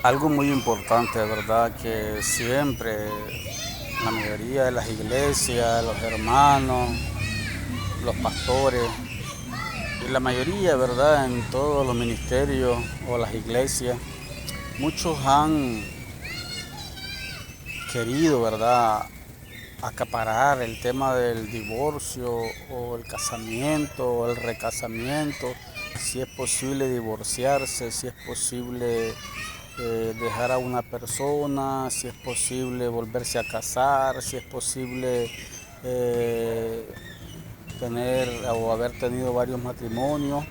Algo muy importante, ¿verdad? Que siempre la mayoría de las iglesias, los hermanos, los pastores y la mayoría, ¿verdad? En todos los ministerios o las iglesias, muchos han querido, ¿verdad? Acaparar el tema del divorcio o el casamiento o el recasamiento, si es posible divorciarse, si es posible dejar a una persona, si es posible volverse a casar, si es posible eh, tener o haber tenido varios matrimonios.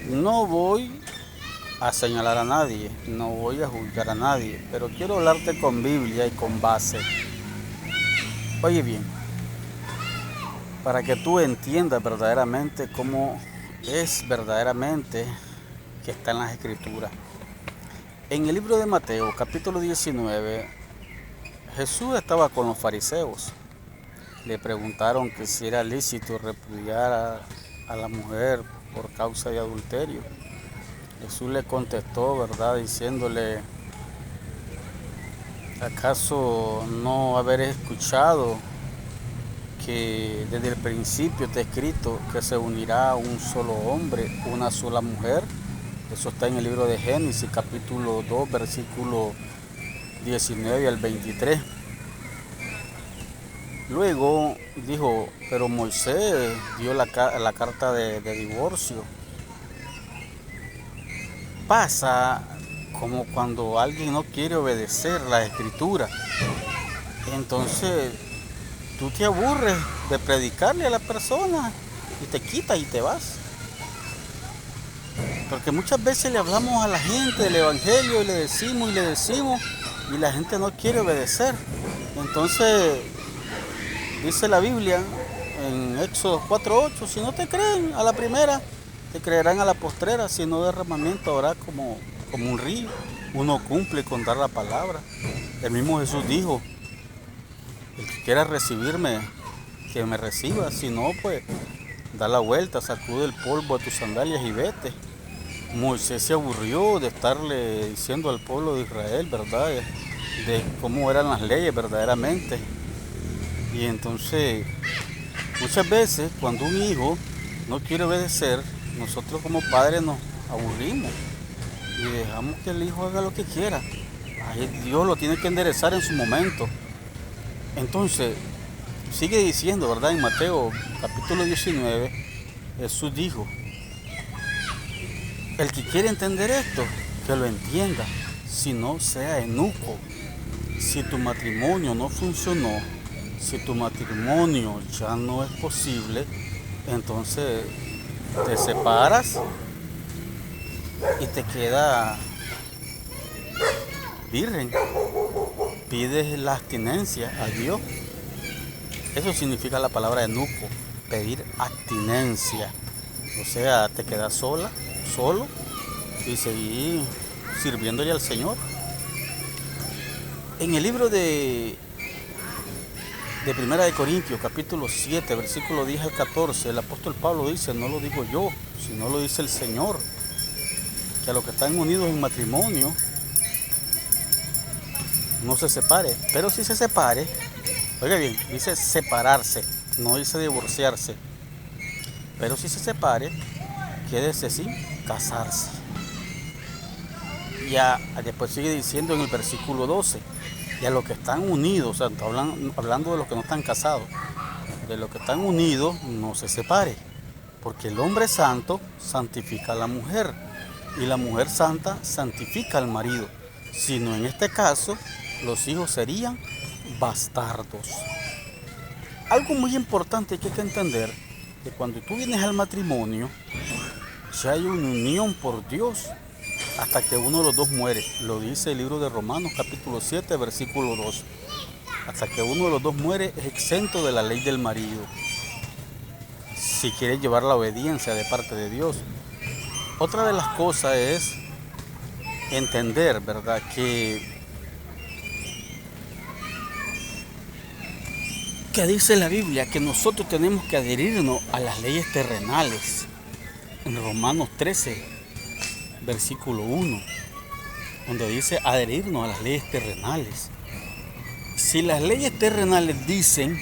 No voy a señalar a nadie, no voy a juzgar a nadie, pero quiero hablarte con Biblia y con base. Oye bien, para que tú entiendas verdaderamente cómo es verdaderamente que está en las escrituras. En el libro de Mateo, capítulo 19, Jesús estaba con los fariseos. Le preguntaron que si era lícito repudiar a la mujer por causa de adulterio. Jesús le contestó, ¿verdad? Diciéndole, ¿acaso no haber escuchado que desde el principio está escrito que se unirá un solo hombre, una sola mujer? Eso está en el libro de Génesis, capítulo 2, versículo 19 al 23. Luego dijo, pero Moisés dio la carta de divorcio. Pasa como cuando alguien no quiere obedecer la escritura. Entonces tú te aburres de predicarle a la persona y te quitas y te vas. Porque muchas veces le hablamos a la gente del evangelio y le decimos y la gente no quiere obedecer. Entonces dice la Biblia en Éxodo 4:8, si no te creen a la primera, te creerán a la postrera, si no derramamiento habrá como un río. Uno cumple con dar la palabra. El mismo Jesús dijo, el que quiera recibirme, que me reciba, si no, pues da la vuelta, sacude el polvo de tus sandalias y vete. Moisés se aburrió de estarle diciendo al pueblo de Israel, ¿verdad? De cómo eran las leyes verdaderamente. Y entonces, muchas veces cuando un hijo no quiere obedecer, nosotros como padres nos aburrimos y dejamos que el hijo haga lo que quiera. Ahí Dios lo tiene que enderezar en su momento. Entonces, sigue diciendo, ¿verdad? En Mateo capítulo 19, Jesús dijo, el que quiere entender esto, que lo entienda, si no sea eunuco. Si tu matrimonio no funcionó, si tu matrimonio ya no es posible, entonces te separas y te queda virgen. Pides la abstinencia a Dios. Eso significa la palabra eunuco, pedir abstinencia. O sea, te quedas sola, solo y seguir sirviéndole al Señor. En el libro de Primera de Corintios, capítulo 7, versículo 10 al 14, el apóstol Pablo dice, no lo digo yo, sino lo dice el Señor, que a los que están unidos en matrimonio no se separe, pero si se separe, oiga bien, dice separarse, no dice divorciarse, pero si se separe, quédese sin casarse. Ya después sigue diciendo en el versículo 12, y a los que están unidos, o sea, hablando de los que no están casados, de los que están unidos no se separe, porque el hombre santo santifica a la mujer y la mujer santa santifica al marido, sino en este caso los hijos serían bastardos. Algo muy importante que hay que entender, que cuando tú vienes al matrimonio, ya hay una unión por Dios hasta que uno de los dos muere. Lo dice el libro de Romanos capítulo 7, versículo 2. Hasta que uno de los dos muere es exento de la ley del marido, si quiere llevar la obediencia de parte de Dios. Otra de las cosas es entender, ¿verdad? Que dice la Biblia que nosotros tenemos que adherirnos a las leyes terrenales. En Romanos 13, versículo 1. donde dice adherirnos a las leyes terrenales. Si las leyes terrenales dicen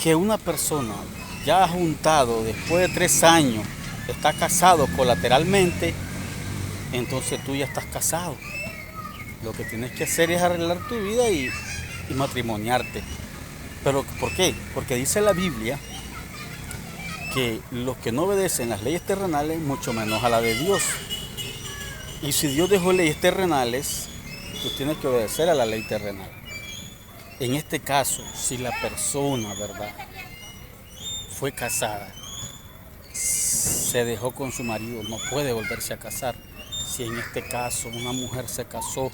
que una persona ya ha juntado después de 3 años, está casado colateralmente, entonces tú ya estás casado. Lo que tienes que hacer es arreglar tu vida y matrimoniarte. ¿Pero por qué? Porque dice la Biblia que los que no obedecen las leyes terrenales, mucho menos a la de Dios. Y si Dios dejó leyes terrenales, tú tienes que obedecer a la ley terrenal. En este caso, si la persona, ¿verdad?, fue casada, se dejó con su marido, no puede volverse a casar. Si en este caso una mujer se casó,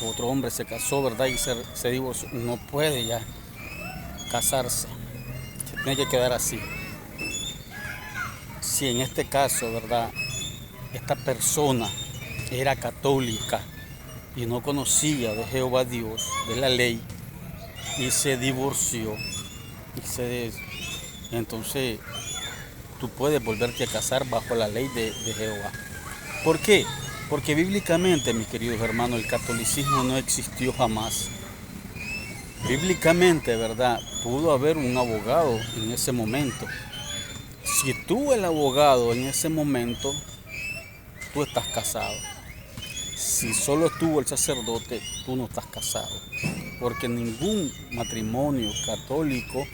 otro hombre se casó, ¿verdad?, y se divorció, no puede ya casarse, se tiene que quedar así. Si en este caso, ¿verdad?, esta persona era católica y no conocía de Jehová Dios, de la ley, y se divorció, entonces tú puedes volverte a casar bajo la ley de Jehová. ¿Por qué? Porque bíblicamente, mis queridos hermanos, el catolicismo no existió jamás. Bíblicamente, ¿verdad?, pudo haber un abogado en ese momento. Si tú el abogado en ese momento, tú estás casado. Si solo estuvo el sacerdote, tú no estás casado. Porque ningún matrimonio católico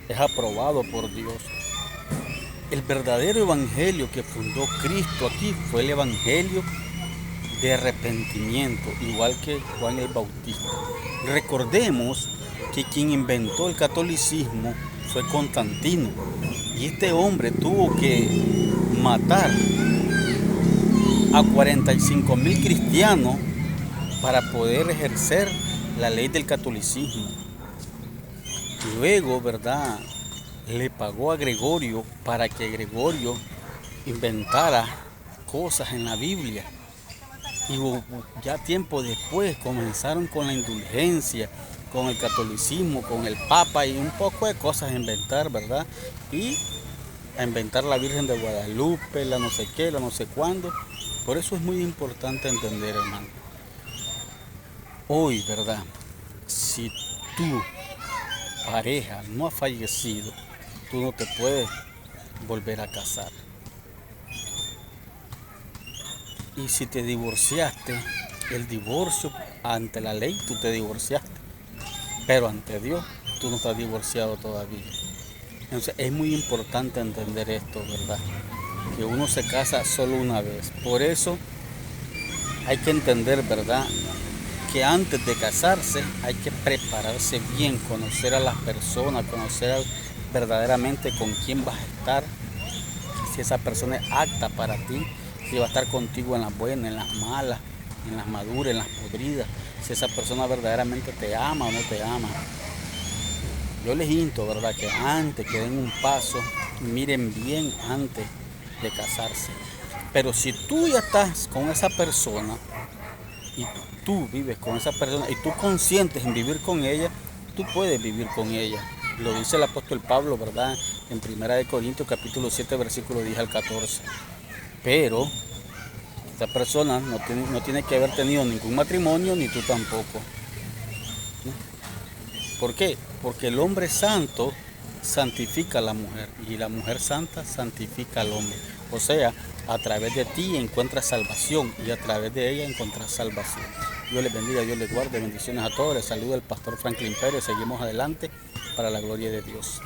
es aprobado por Dios. El verdadero evangelio que fundó Cristo aquí fue el evangelio de arrepentimiento, igual que Juan el Bautista. Recordemos que quien inventó el catolicismo fue Constantino, y este hombre tuvo que matar a 45,000 cristianos para poder ejercer la ley del catolicismo. Luego, ¿verdad?, le pagó a Gregorio para que Gregorio inventara cosas en la Biblia. Y ya tiempo después comenzaron con la indulgencia, con el catolicismo, con el Papa y un poco de cosas a inventar, ¿verdad? Y a inventar la Virgen de Guadalupe, la no sé qué, la no sé cuándo. Por eso es muy importante entender, hermano. Hoy, ¿verdad?, si tu pareja no ha fallecido, tú no te puedes volver a casar. Y si te divorciaste, el divorcio ante la ley, tú te divorciaste. Pero ante Dios, tú no estás divorciado todavía. Entonces es muy importante entender esto, ¿verdad?, que uno se casa solo una vez. Por eso hay que entender, ¿verdad?, que antes de casarse hay que prepararse bien, conocer a las personas, conocer verdaderamente con quién vas a estar, si esa persona es apta para ti, si va a estar contigo en las buenas, en las malas, en las maduras, en las podridas, si esa persona verdaderamente te ama o no te ama. Yo les insto, ¿verdad?, que antes que den un paso, miren bien antes de casarse. Pero si tú ya estás con esa persona y tú vives con esa persona y tú consientes en vivir con ella, tú puedes vivir con ella. Lo dice el apóstol Pablo, ¿verdad?, en 1 Corintios capítulo 7, versículo 10 al 14. Pero esta persona no tiene que haber tenido ningún matrimonio, ni tú tampoco. ¿Por qué? Porque el hombre santo santifica a la mujer y la mujer santa santifica al hombre. O sea, a través de ti encuentras salvación y a través de ella encuentras salvación. Dios les bendiga, Dios les guarde, bendiciones a todos. Les saluda el pastor Franklin Pérez. Seguimos adelante para la gloria de Dios.